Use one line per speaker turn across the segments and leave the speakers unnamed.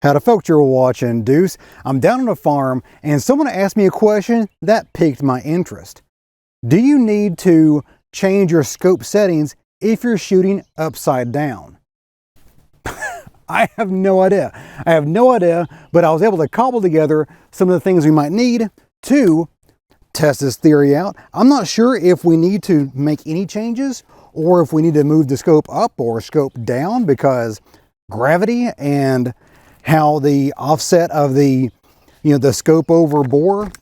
Howdy folks, you're watching Deuce. I'm down on a farm and someone asked me a question that piqued my interest. Do you need to change your scope settings if you're shooting upside down? I have no idea. But I was able to cobble together some of the things we might need to test this theory out. I'm not sure if we need to make any changes or if we need to move the scope up or scope down, because gravity and how the offset of the scope over bore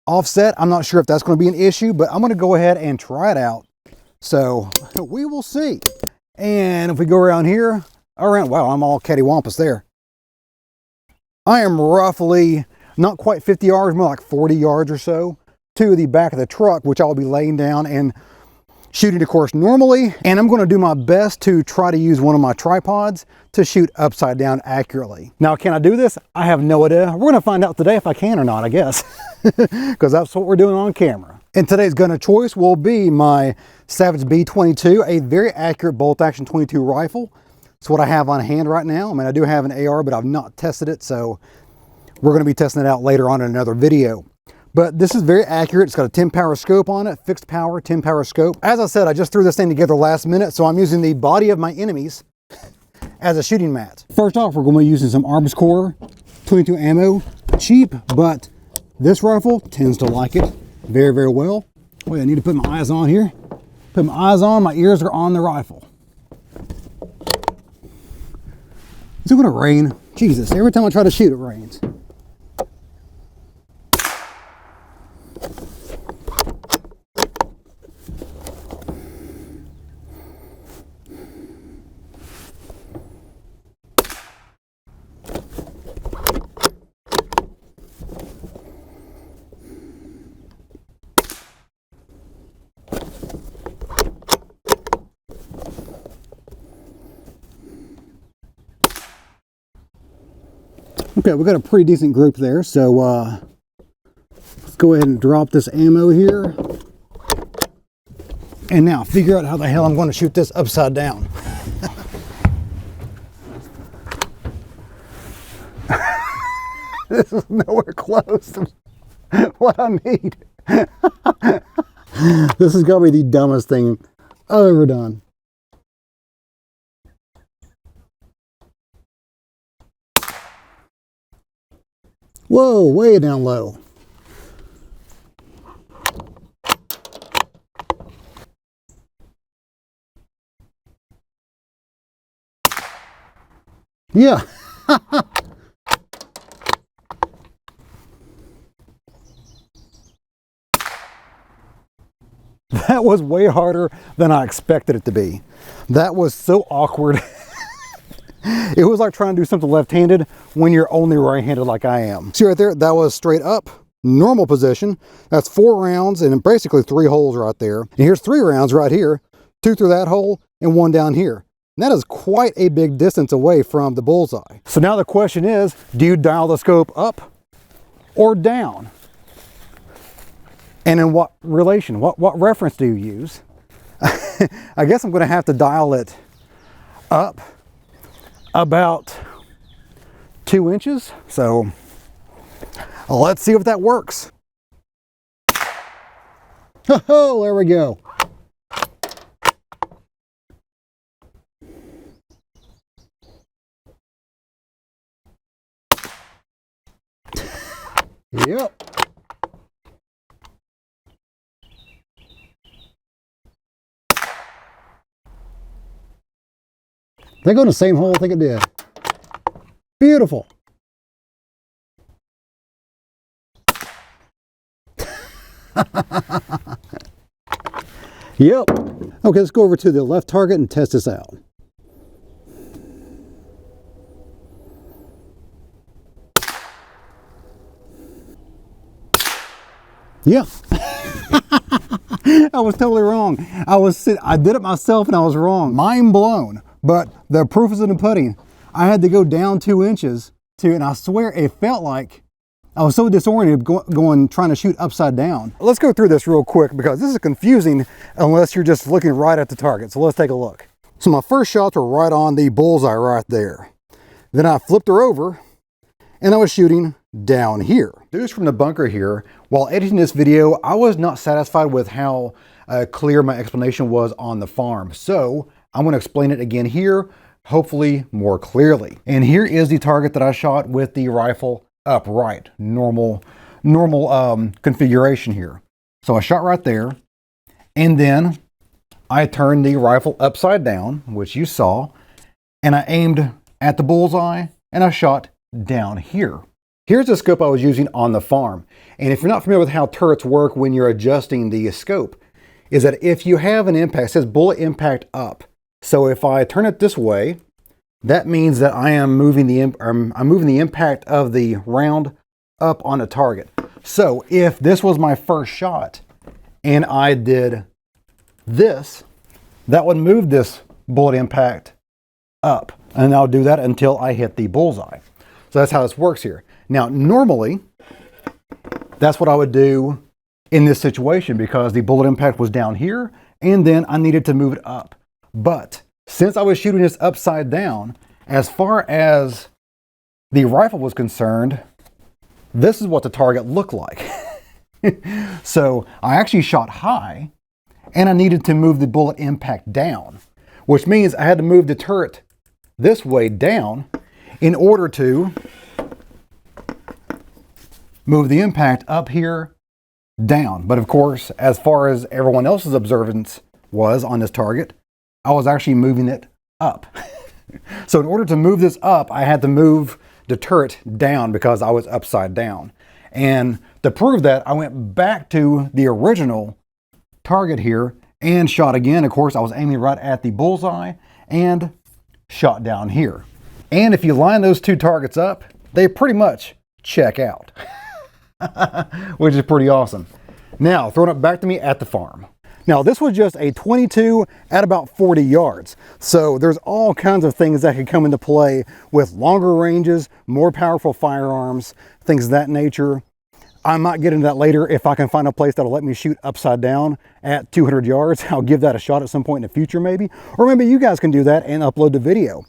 offset, I'm not sure if that's going to be an issue, but I'm going to go ahead and try it out. So we will see. And if we go around here, wow, I'm all cattywampus there. I am roughly not quite 50 yards, more like 40 yards or so to the back of the truck, which I'll be laying down and shooting, of course, normally. And I'm going to do my best to try to use one of my tripods to shoot upside down accurately. Now, can I do this? I have no idea. We're going to find out today if I can or not, I guess, because that's what we're doing on camera. And today's gun of choice will be my Savage B22, a very accurate bolt action 22 rifle. It's what I have on hand right now. I mean, I do have an AR, but I've not tested it, so we're going to be testing it out later on in another video. But this is very accurate. It's got a 10 power scope on it, fixed power, 10 power scope. As I said, I just threw this thing together last minute, so I'm using the body of my enemies as a shooting mat. First off, we're going to be using some Arms Core 22 ammo. Cheap, but this rifle tends to like it very, very well. Wait, I need to put my eyes on here. Put my eyes on, my ears are on the rifle. Is it going to rain? Jesus, every time I try to shoot, it rains. Okay, we've got a pretty decent group there, so let's go ahead and drop this ammo here. And now figure out how the hell I'm going to shoot this upside down. This is nowhere close to what I need. This is going to be the dumbest thing I've ever done. Whoa, way down low. Yeah. That was way harder than I expected it to be. That was so awkward. It was like trying to do something left-handed when you're only right-handed like I am. See right there, that was straight up, normal position. That's 4 rounds and basically 3 holes right there. And here's 3 rounds right here, 2 through that hole and 1 down here. And that is quite a big distance away from the bullseye. So now the question is, do you dial the scope up or down? And in what relation? What reference do you use? I guess I'm going to have to dial it up about 2 inches. So let's see if that works. Oh, there we go. Yep. They go in the same hole I think it did. Beautiful. Yep. Okay, let's go over to the left target and test this out. Yeah. I was totally wrong. I did it myself and I was wrong. Mind blown. But the proof is in the pudding. I had to go down 2 inches and I swear it felt like I was so disoriented trying to shoot upside down. Let's go through this real quick because this is confusing unless you're just looking right at the target. So let's take a look. So my first shots were right on the bullseye right there. Then I flipped her over and I was shooting down here. Deuce from the bunker here. While editing this video, I was not satisfied with how clear my explanation was on the farm. So I'm gonna explain it again here, hopefully more clearly. And here is the target that I shot with the rifle upright, normal configuration here. So I shot right there, and then I turned the rifle upside down, which you saw, and I aimed at the bullseye and I shot down here. Here's the scope I was using on the farm. And if you're not familiar with how turrets work when you're adjusting the scope, is that if you have an impact, it says bullet impact up. So if I turn it this way, that means that I am moving I'm moving the impact of the round up on a target. So if this was my first shot and I did this, that would move this bullet impact up. And I'll do that until I hit the bullseye. So that's how this works here. Now, normally, that's what I would do in this situation because the bullet impact was down here and then I needed to move it up. But since I was shooting this upside down, as far as the rifle was concerned, this is what the target looked like. So I actually shot high and I needed to move the bullet impact down, which means I had to move the turret this way down in order to move the impact up here down. But of course, as far as everyone else's observance was on this target, I was actually moving it up. So in order to move this up, I had to move the turret down because I was upside down. And to prove that, I went back to the original target here and shot again. Of course, I was aiming right at the bullseye and shot down here. And if you line those two targets up, they pretty much check out, which is pretty awesome. Now, throwing it back to me at the farm. Now, this was just a 22 at about 40 yards. So there's all kinds of things that could come into play with longer ranges, more powerful firearms, things of that nature. I might get into that later if I can find a place that'll let me shoot upside down at 200 yards. I'll give that a shot at some point in the future maybe. Or maybe you guys can do that and upload the video.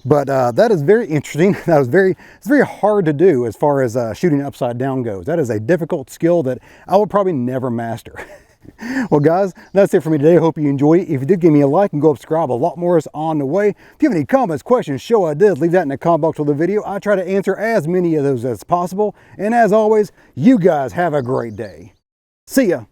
But that is very interesting. It's very hard to do as far as shooting upside down goes. That is a difficult skill that I would probably never master. Well guys, that's it for me today. I hope you enjoyed it. If you did, give me a like and go subscribe. A lot more is on the way. If you have any comments, questions, show I did, leave that in the comment box of the video. I try to answer as many of those as possible. And as always, you guys have a great day. See ya.